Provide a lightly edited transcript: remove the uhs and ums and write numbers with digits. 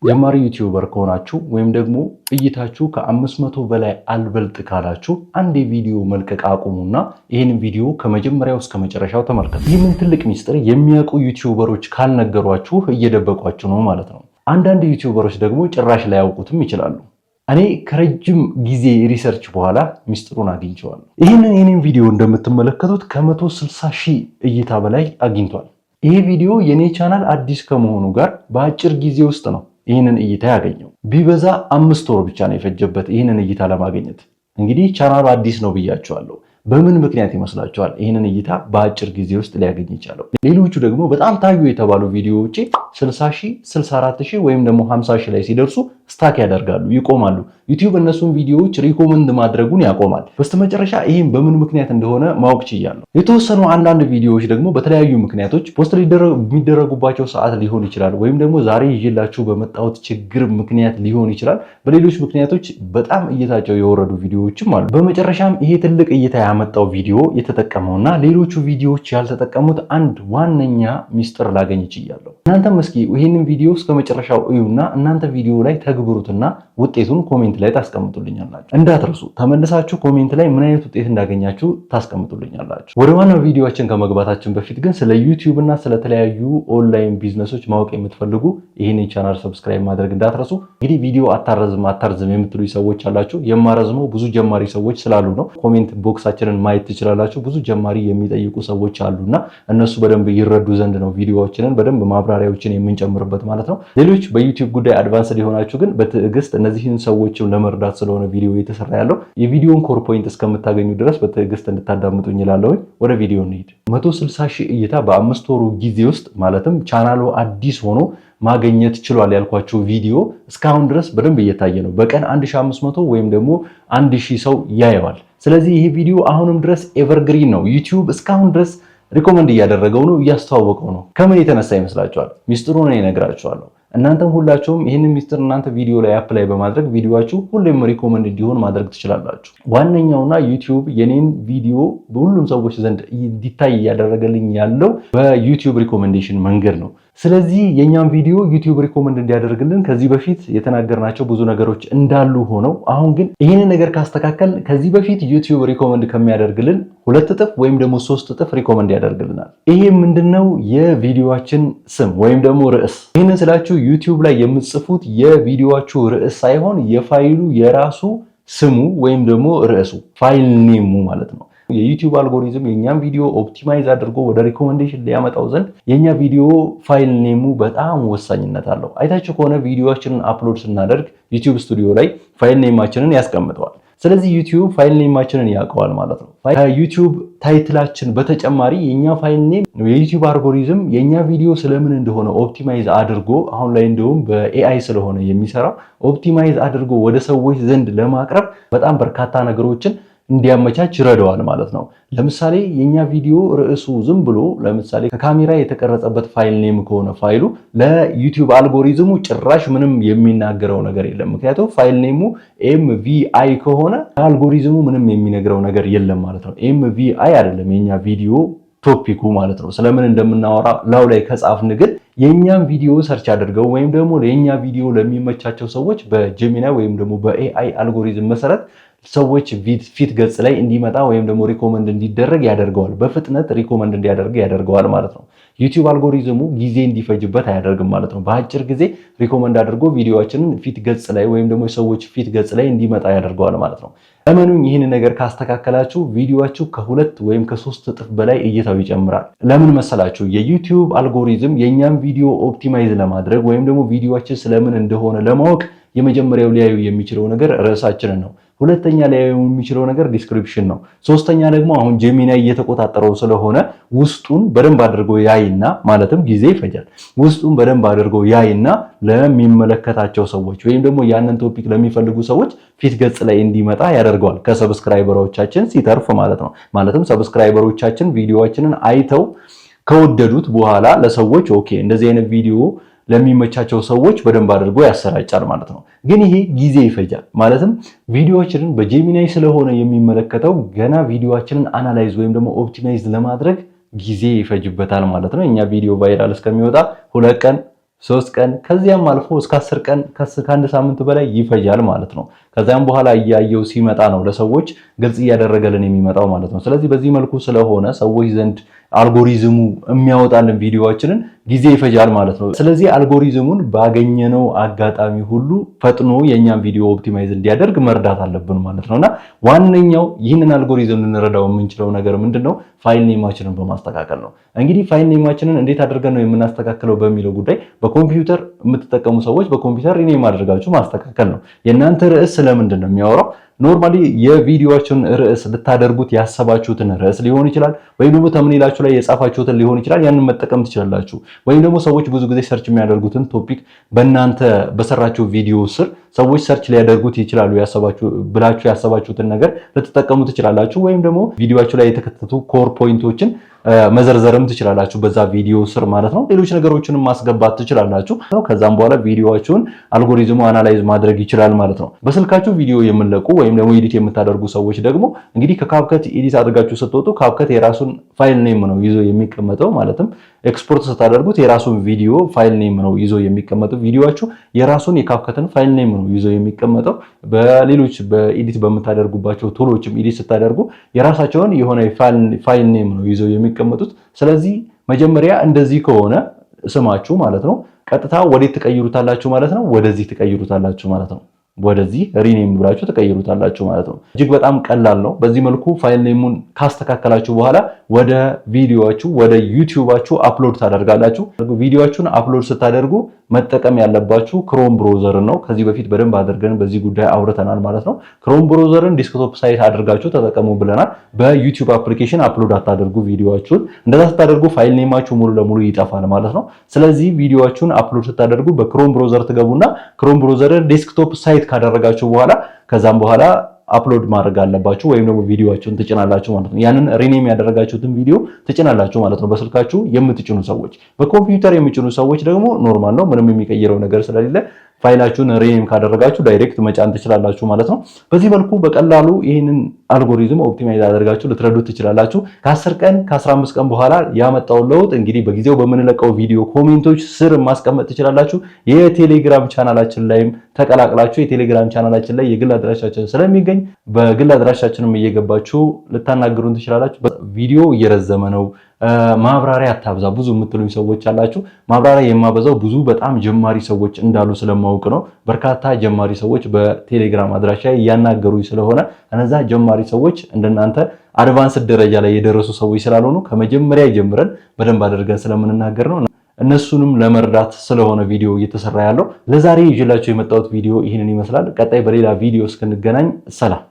ጀማሪ ዩቲዩበር ከሆናችሁ ወይም ደግሞ እይታችሁ ከ500 በላይ አልበልጥ ካላችሁ አንድ የቪዲዮ መልቀቅ አቁሙና ይህንን ቪዲዮ ከመጀመሪያው እስከ መጨረሻው ተመልከቱ። ይህንን ትልቅ ሚስጥር የሚያውቁ ዩቲዩበሮች ካልነገሯችሁ እየደበቋችሁ ነው ማለት ነው። አንዳንድ ዩቲዩበሮች ደግሞ ጭራሽ ላያውቁትም ይችላሉ። እኔ ከረጅም ጊዜ ሪሰርች በኋላ ሚስጥሩን አግኝቼዋለሁ። ይህንን ቪዲዮ እንደምትመለከቱት ከ160 ሺህ እይታ በላይ አግኝቷል። ይሄ ቪዲዮ የኔ ቻናል አዲስ ከመሆኑ ጋር በአጭር ጊዜ ውስጥ ነው ይህንን እይታ ያገኘው። ቢበዛ 5 ወር ብቻ ነው የፈጀበት ይህንን እይታ ለማግኘት። እንግዲህ ቻናሉ አዲስ ነው ብያቸዋለሁ። በምን ምክንያት ይመስላችኋል ይህንን እይታ በአጭር ጊዜ ውስጥ ሊያገኝ ይቻለው? ሌሎቹ ደግሞ በጣም ታዩ የተባሉ ቪዲዮዎች 60 ሺህ 64 ሺህ ወይም ደግሞ 50 ሺህ ላይ ሲደርሱ ስታክ ያደርጋሉ፣ ይቆማሉ። ዩቲዩብ እነሱን ቪዲዮዎች ሪኮመንድ ማድረጉን ያቆማል። በስተመጨረሻ ይህም በምን ምክንያት እንደሆነ ማወቅ ችያለሁ። የተወሰኑ አንዳንድ ቪዲዮዎች ደግሞ በተለያዩ ምክንያቶች ፖስት የሚደረጉባቸው ሰዓት ሊሆን ይችላል፣ ወይም ደግሞ ዛሬ ይዤላችሁ በመጣሁት ችግር ምክንያት ሊሆን ይችላል። በሌሎች ምክንያቶች በጣም እይታቸው የወረዱ ቪዲዮዎችም አሉ። በመጨረሻም ይሄ ትልቅ እይታ ያመጣው ቪዲዮ የተጠቀመውና ሌሎቹ ቪዲዮዎች ያልተጠቀሙት አንድ ዋነኛ ሚስጥር ላገኝ ችያለሁ። እናንተም እስኪ ይህንን ቪዲዮ እስከ መጨረሻው እዩና እናንተ ቪዲዮ ላይ ተግብሩትና ውጤቱን ኮሜንት ላይ ታስቀምጡልኛላችሁ። እንዳትረሱ ተመልሳችሁ ኮሜንት ላይ ምን አይነት ውጤት እንዳገኛችሁ ታስቀምጡልኛላችሁ። ወደ ዋናው ቪዲዮአችን ከመግባታችን በፊት ግን ስለ ዩቲዩብ እና ስለተለያዩ ኦንላይን ቢዝነሶች ማወቅ የምትፈልጉ ይህንን ቻናል ሰብስክራይብ ማድረግ እንዳትረሱ። እንግዲህ ቪዲዮ አታርዝም የምትሉ ሰዎች አላችሁ። የማረዝመው ብዙ ጀማሪ ሰዎች ስላሉ ነው። ኮሜንት ቦክሳችንን ማየት ትችላላችሁ። ብዙ ጀማሪ የሚጠይቁ ሰዎች አሉና እነሱ በደንብ ይረዱ ዘንድ ነው ቪዲዮዎችንን በደንብ ማብራሪያዎችን የምንጨምርበት ማለት ነው። ሌሎች በዩቲዩብ ጉዳይ አድቫንስ ሊሆናችሁ ግን በትዕግስት እነዚህን ሰዎችም ለመርዳት ስለሆነ ቪዲዮ የተሰራ ያለው የቪዲዮን ኮር ፖይንት እስከምታገኙ ድረስ በትዕግስት እንድታዳምጡኝ እላለሁ። ወደ ቪዲዮ እንሂድ። 160 ሺህ እይታ በ5 ወሩ ጊዜ ውስጥ ማለትም ቻናሉ አዲስ ሆኖ ማግኘት ችሏል ያልኳቸው ቪዲዮ እስካሁን ድረስ በደንብ እየታየ ነው። በቀን 1500 ወይም ደግሞ 1000 ሰው ያየዋል። ስለዚህ ይሄ ቪዲዮ አሁንም ድረስ ኤቨርግሪን ነው። ዩቲዩብ እስካሁን ድረስ ሪኮመንድ እያደረገው ነው፣ እያስተዋወቀው ነው። ከምን የተነሳ ይመስላችኋል? ሚስጥሩን እነግራችኋለሁ። እናንተም ሁላችሁም ይህንን ሚስጥር እናንተ ቪዲዮ ላይ አፕላይ በማድረግ ቪዲዮአችሁ ሁሌም ሪኮመንድ እንዲሆን ማድረግ ትችላላችሁ። ዋነኛውና ዩቲዩብ የኔን ቪዲዮ በሁሉም ሰዎች ዘንድ እንዲታይ እያደረገልኝ ያለው በዩቲዩብ ሪኮመንዴሽን መንገድ ነው። ስለዚህ የኛም ቪዲዮ ዩቲዩብ ሪኮመንድ እንዲያደርግልን ከዚህ በፊት የተናገርናቸው ብዙ ነገሮች እንዳሉ ሆነው አሁን ግን ይህንን ነገር ካስተካከል ከዚህ በፊት ዩቲዩብ ሪኮመንድ ከሚያደርግልን 2 እጥፍ ወይም ደግሞ 3 እጥፍ ሪኮመንድ ያደርግልናል። ይሄ ምንድነው? የቪዲዮአችን ስም ወይም ደግሞ ርዕስ። ይህንን ስላችሁ ዩቲዩብ ላይ የምትጽፉት የቪዲዮአችሁ ርዕስ ሳይሆን የፋይሉ የራሱ ስሙ ወይም ደግሞ ርዕሱ ፋይል ኔሙ ማለት ነው። የዩቲዩብ አልጎሪዝም የኛን ቪዲዮ ኦፕቲማይዝ አድርጎ ወደ ሪኮመንዴሽን ሊያመጣው ዘንድ የኛ ቪዲዮ ፋይል ኔሙ በጣም ወሳኝነት አለው። አይታችሁ ከሆነ ቪዲዮአችንን አፕሎድ ስናደርግ ዩቲዩብ ስቱዲዮ ላይ ፋይል ኔማችንን ያስቀምጠዋል። ስለዚህ ዩቲዩብ ፋይል ኔማችንን ያውቀዋል ማለት ነው። ከዩቲዩብ ታይትላችን በተጨማሪ የኛ ፋይል ኔም የዩቲዩብ አልጎሪዝም የኛ ቪዲዮ ስለምን እንደሆነ ኦፕቲማይዝ አድርጎ አሁን ላይ እንደውም በኤአይ ስለሆነ የሚሰራው ኦፕቲማይዝ አድርጎ ወደ ሰዎች ዘንድ ለማቅረብ በጣም በርካታ ነገሮችን እንዲያመቻች ይረዳዋል ማለት ነው። ለምሳሌ የኛ ቪዲዮ ርዕሱ ዝም ብሎ ለምሳሌ ከካሜራ የተቀረጸበት ፋይል ኔም ከሆነ ፋይሉ ለዩቲዩብ አልጎሪዝሙ ጭራሽ ምንም የሚናገረው ነገር የለም። ምክንያቱም ፋይል ኔሙ MVI ከሆነ አልጎሪዝሙ ምንም የሚነግረው ነገር የለም ማለት ነው። MVI አይደለም የኛ ቪዲዮ ቶፒኩ ማለት ነው። ስለምን እንደምናወራ ላው ላይ ከጻፍን ግን የኛን ቪዲዮ ሰርች አድርገው ወይም ደግሞ ለኛ ቪዲዮ ለሚመቻቸው ሰዎች በጀሚናይ ወይም ደግሞ በኤአይ አልጎሪዝም መሰረት ሰዎች ፊት ገጽ ላይ እንዲመጣ ወይም ደግሞ ሪኮመንድ እንዲደረግ ያደርገዋል። በፍጥነት ሪኮመንድ እንዲያደርግ ያደርገዋል ማለት ነው። ዩቲዩብ አልጎሪዝሙ ጊዜ እንዲፈጅበት አያደርግም ማለት ነው። በአጭር ጊዜ ሪኮመንድ አድርጎ ቪዲዮአችንን ፊት ገጽ ላይ ወይም ደግሞ ሰዎች ፊት ገጽ ላይ እንዲመጣ ያደርገዋል ማለት ነው። ለምኑኝ ይህን ነገር ካስተካከላችሁ ቪዲዮአችሁ ከ2 ወይም ከ3 እጥፍ በላይ እይታው ይጨምራል። ለምን መሰላችሁ? የዩቲዩብ አልጎሪዝም የኛን ቪዲዮ ኦፕቲማይዝ ለማድረግ ወይም ደግሞ ቪዲዮአችን ስለምን እንደሆነ ለማወቅ የመጀመሪያው ሊያዩ የሚችለው ነገር ርዕሳችንን ነው። ሁለተኛ ሊያዩ የሚችለው ነገር ዲስክሪፕሽን ነው። ሶስተኛ ደግሞ አሁን ጀሚናይ እየተቆጣጠረው ስለሆነ ውስጡን በደንብ አድርጎ ያይና ማለትም ጊዜ ይፈጃል። ውስጡን በደንብ አድርጎ ያይና ለሚመለከታቸው ሰዎች ወይም ደግሞ ያንን ቶፒክ ለሚፈልጉ ሰዎች ፊት ገጽ ላይ እንዲመጣ ያደርገዋል። ከሰብስክራይበሮቻችን ሲተርፍ ማለት ነው። ማለትም ሰብስክራይበሮቻችን ቪዲዮአችንን አይተው ከወደዱት በኋላ ለሰዎች ኦኬ እንደዚህ አይነት ቪዲዮ ለሚመቻቸው ሰዎች በደንብ አድርጎ ያሰራጫል ማለት ነው። ግን ይሄ ጊዜ ይፈጃል። ማለትም ቪዲዮአችንን በጀሚናይ ስለሆነ የሚመለከተው ገና ቪዲዮአችንን አናላይዝ ወይም ደግሞ ኦፕቲማይዝ ለማድረግ ጊዜ ይፈጅበታል ማለት ነው። እኛ ቪዲዮ ቫይራል እስከሚወጣ 2 ቀን 3 ቀን ከዚያም አልፎ እስከ 10 ቀን ከአንድ ሳምንት በላይ ይፈጃል ማለት ነው። ከዚያም በኋላ እያየው ሲመጣ ነው ለሰዎች ግልጽ እያደረገልን የሚመጣው ማለት ነው። ስለዚህ በዚህ መልኩ ስለሆነ ሰዎች ዘንድ አልጎሪዝሙ የሚያወጣልን ቪዲዮዎችንን ጊዜ ይፈጃል ማለት ነው። ስለዚህ አልጎሪዝሙን ባገኘነው አጋጣሚ ሁሉ ፈጥኖ የኛን ቪዲዮ ኦፕቲማይዝ እንዲያደርግ መርዳት አለብን ማለት ነውና ዋነኛው ይህንን አልጎሪዝም ልንረዳው የምንችለው ነገር ምንድነው? ፋይል ኔማችንን በማስተካከል ነው። እንግዲህ ፋይል ኔማችንን እንዴት አድርገን ነው የምናስተካክለው በሚለው ጉዳይ በኮምፒውተር የምትጠቀሙ ሰዎች በኮምፒውተር ሪኔም አድርጋችሁ ማስተካከል ነው። የእናንተ ርዕስ ስለምንድን ነው የሚያወራው? ኖርማሊ የቪዲዮአችሁን ርዕስ ልታደርጉት ያሰባችሁትን ርዕስ ሊሆን ይችላል፣ ወይም ደግሞ ተምኔላችሁ ላይ የጻፋችሁትን ሊሆን ይችላል። ያንን መጠቀም ትችላላችሁ። ወይም ደግሞ ሰዎች ብዙ ጊዜ ሰርች የሚያደርጉትን ቶፒክ በእናንተ በሰራችሁ ቪዲዮ ስር ሰዎች ሰርች ሊያደርጉት ይችላሉ ብላችሁ ያሰባችሁትን ነገር ልትጠቀሙ ትችላላችሁ። ወይም ደግሞ ቪዲዮአችሁ ላይ የተከተቱ ኮር ፖይንቶችን መዘርዘርም ትችላላችሁ በዛ ቪዲዮ ስር ማለት ነው። ሌሎች ነገሮችንም ማስገባት ትችላላችሁ። ከዛም በኋላ ቪዲዮአችሁን አልጎሪዝሙ አናላይዝ ማድረግ ይችላል ማለት ነው። በስልካችሁ ቪዲዮ የምንለቁ ወይም ደግሞ ኤዲት የምታደርጉ ሰዎች ደግሞ እንግዲህ ከካፕከት ኤዲት አድርጋችሁ ስትወጡ ካፕከት የራሱን ፋይል ኔም ነው ይዞ የሚቀመጠው። ማለትም ኤክስፖርት ስታደርጉት የራሱን ቪዲዮ ፋይል ኔም ነው ይዞ የሚቀመጠው። ቪዲዮአችሁ የራሱን የካፕከትን ፋይል ኔም ነው ይዞ የሚቀመጠው። በሌሎች በኤዲት በምታደርጉባቸው ቱሎችም ኤዲት ስታደርጉ የራሳቸውን የሆነ ፋይል ኔም ነው ይዞ የሚቀመጡት። ስለዚህ መጀመሪያ እንደዚህ ከሆነ ስማችሁ ማለት ነው ቀጥታ ወዴት ትቀይሩታላችሁ ማለት ነው? ወደዚህ ትቀይሩታላችሁ ማለት ነው። ወደዚህ ሪኔም ብላችሁ ተቀይሩታላችሁ ማለት ነው። እጅግ በጣም ቀላል ነው። በዚህ መልኩ ፋይል ኔሙን ካስተካከላችሁ በኋላ ወደ ቪዲዮአችሁ ወደ ዩቲዩባችሁ አፕሎድ ታደርጋላችሁ። ቪዲዮአችሁን አፕሎድ ስታደርጉ መጠቀም ያለባችሁ ክሮም ብሮዘርን ነው። ከዚህ በፊት በደንብ አድርገን በዚህ ጉዳይ አውርተናል ማለት ነው። ክሮም ብሮዘርን ዲስክቶፕ ሳይት አድርጋችሁ ተጠቀሙ ብለናል። በዩቲዩብ አፕሊኬሽን አፕሎድ አታደርጉ ቪዲዮአችሁን። እንደዛ ስታደርጉ ፋይል ኔማችሁ ሙሉ ለሙሉ ይጠፋል ማለት ነው። ስለዚህ ቪዲዮአችሁን አፕሎድ ስታደርጉ በክሮም ብሮዘር ትገቡና ክሮም ብሮዘርን ዲስክቶፕ ሳይት ካደረጋችሁ በኋላ ከዛም በኋላ አፕሎድ ማድረግ አለባችሁ ወይም ደግሞ ቪዲዮአችሁን ትጭናላችሁ ማለት ነው። ያንን ሪኔም ያደረጋችሁትን ቪዲዮ ትጭናላችሁ ማለት ነው። በስልካችሁ የምትጭኑ ሰዎች፣ በኮምፒውተር የሚጭኑ ሰዎች ደግሞ ኖርማል ነው፣ ምንም የሚቀይረው ነገር ስለሌለ ፋይላችሁን ሪኔም ካደረጋችሁ ዳይሬክት መጫን ትችላላችሁ ማለት ነው። በዚህ መልኩ በቀላሉ ይህንን አልጎሪዝም ኦፕቲማይዝ አድርጋችሁ ልትረዱት ትችላላችሁ። ከ10 ቀን ከ15 ቀን በኋላ ያመጣው ለውጥ እንግዲህ በጊዜው በምንለቀው ቪዲዮ ኮሜንቶች ስር ማስቀመጥ ትችላላችሁ። የቴሌግራም ቻናላችን ላይም ተቀላቅላችሁ የቴሌግራም ቻናላችን ላይ የግል አድራሻችን ስለሚገኝ በግል አድራሻችንም እየገባችሁ ልታናግሩን ትችላላችሁ። ቪዲዮ እየረዘመ ነው ማብራሪያ አታብዛ ብዙ የምትሉኝ ሰዎች አላችሁ። ማብራሪያ የማበዛው ብዙ በጣም ጀማሪ ሰዎች እንዳሉ ስለማውቅ ነው። በርካታ ጀማሪ ሰዎች በቴሌግራም አድራሻ እያናገሩኝ ስለሆነ እነዛ ጀማሪ ሰዎች እንደናንተ አድቫንስድ ደረጃ ላይ የደረሱ ሰዎች ስላልሆኑ ከመጀመሪያ ጀምረን በደንብ አድርገን ስለምንናገር ነው እነሱንም ለመርዳት ስለሆነ ቪዲዮ እየተሰራ ያለው። ለዛሬ ይዤላችሁ የመጣሁት ቪዲዮ ይህንን ይመስላል። ቀጣይ በሌላ ቪዲዮ እስክንገናኝ ሰላም።